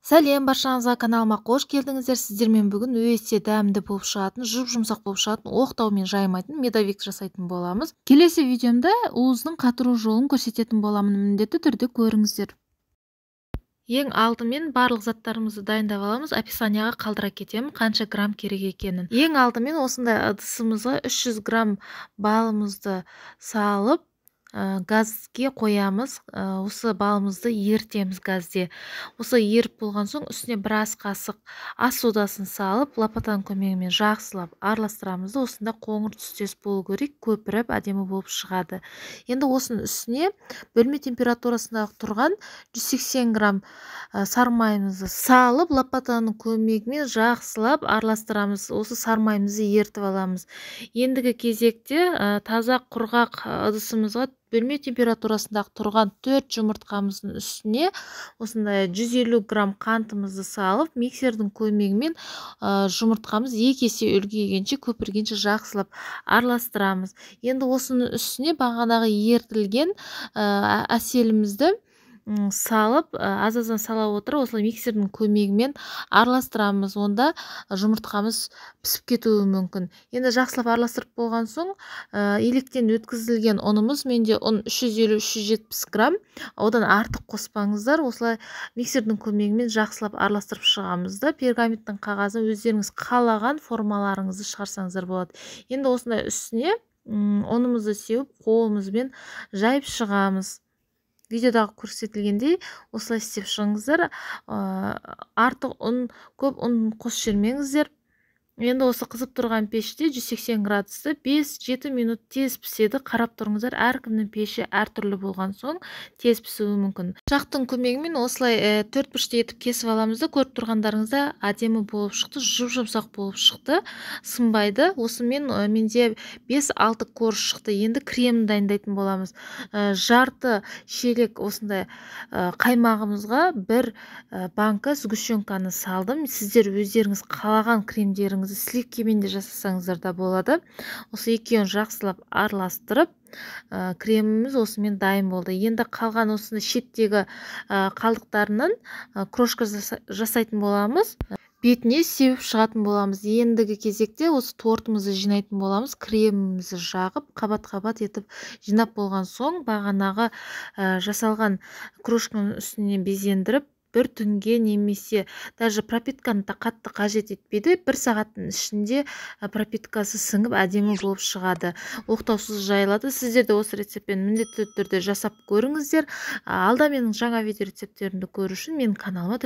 Сәлем, баршаңызға каналыма қош келдіңіздер. Сіздермен бүгін өте дәмді болып шығатын, жұмсақ болып шығатын, оқтаумен жаймайтын медовик жасайтын боламыз. Келесі видеомда уыздың қатыру жолын көрсететін боламын. Міндетті түрде көріңіздер. Ең алдымен барлық заттарымызды дайындап аламыз. Описанияға қалдыра кетемін, қанша грамм керек екенін. Ең алдымен осындай ыдысымызға 300 грамм балымызды салып, газге қоямыз. Осы балымызды ертеміз газде. Осы еріп болған соң үстіне бір ас қасық ас содасын салып, лопатаның көмегімен жақсылап араластырамыз. Осында қоңыр түстес болу керек, көпіріп әдемі болып шығады. Енді осының үстіне бөлме температурасында тұрған 180 грамм сармайымызды салып, лопатаның көмегімен жақсылап араластырамыз. Осы сармайымызды ертіп аламыз. Ендігі кезекте таза құрғақ ыдысымызға бөлме температурасындағы тұрған 4 жұмыртқамыздың үстіне осындай 150 грамм қантымызды салып, миксердің көмегімен жұмыртқамыз екі есе үлкейгенше, көпіргенше жақсылап араластырамыз. Енді осының үстіне бағанағы ертілген әселімізді салып, аз-аздан сала отырып, осылай миксердің көмегімен араластырамыз. Онда жұмыртқамыз пісіп кетуі мүмкін. Енді жақсылап араластырып болған соң, електен өткізілген ұнымыз, менде ұн 350-370 грамм, одан артық қоспаңыздар. Осылай миксердің көмегімен жақсылап араластырып шығамыз да, пергаменттің қағазын өздеріңіз қалаған формаларыңызды шығарсаңыздар болады. Енді осындай үстіне ұнымызды сеуіп, қолымызбен жайып шығамыз. Видеодағы көрсетілгендей осылай істеп шығыңыздар. Артық ұн, көп ұн қосып жібермеңіздер. Енді осы қызып тұрған пеште 180 градуста 5-7 минут тез піседі. Қарап тұрыңыздар, әркімнің пеші әртүрлі болған соң тез пісуі мүмкін. Пышақтың көмегімен осылай 4 бұрышты етіп кесіп аламыз да, көріп тұрғандарыңызда әдемі болып шықты, жұмсақ болып шықты, сынбайды. Осымен менде 5-6 корж шықты. Енді крем дайындайтын боламыз. Жарты шелек осындай қаймағымызға бір банка сгущенканы салдым. Сіздер өздеріңіз қалаған кремдеріңіз сливкемен де жасасаңыздар да болады. Осы екеуін жақсылап араластырып, креміміз осымен дайын болды. Енді қалған осыны шеттегі қалдықтарынан крошка жасайтын боламыз. Бетіне сеуіп шығатын боламыз. Ендігі кезекте осы тортымызды жинайтын боламыз. Кремімізді жағып, қабат-қабат етіп жинап болған соң, бағанағы жасалған крошканың үстіне безендіріп, бір түнге немесе даже пропитканы қатты қажет етпейді. 1 сағаттың ішінде пропиткасы сіңіп әдемі болып шығады. Оқтаусыз жайылады. Сіздер де осы рецептпен міндетті түрде жасап көріңіздер. Алда менің жаңа видео рецепттерімді көру үшін менің каналыма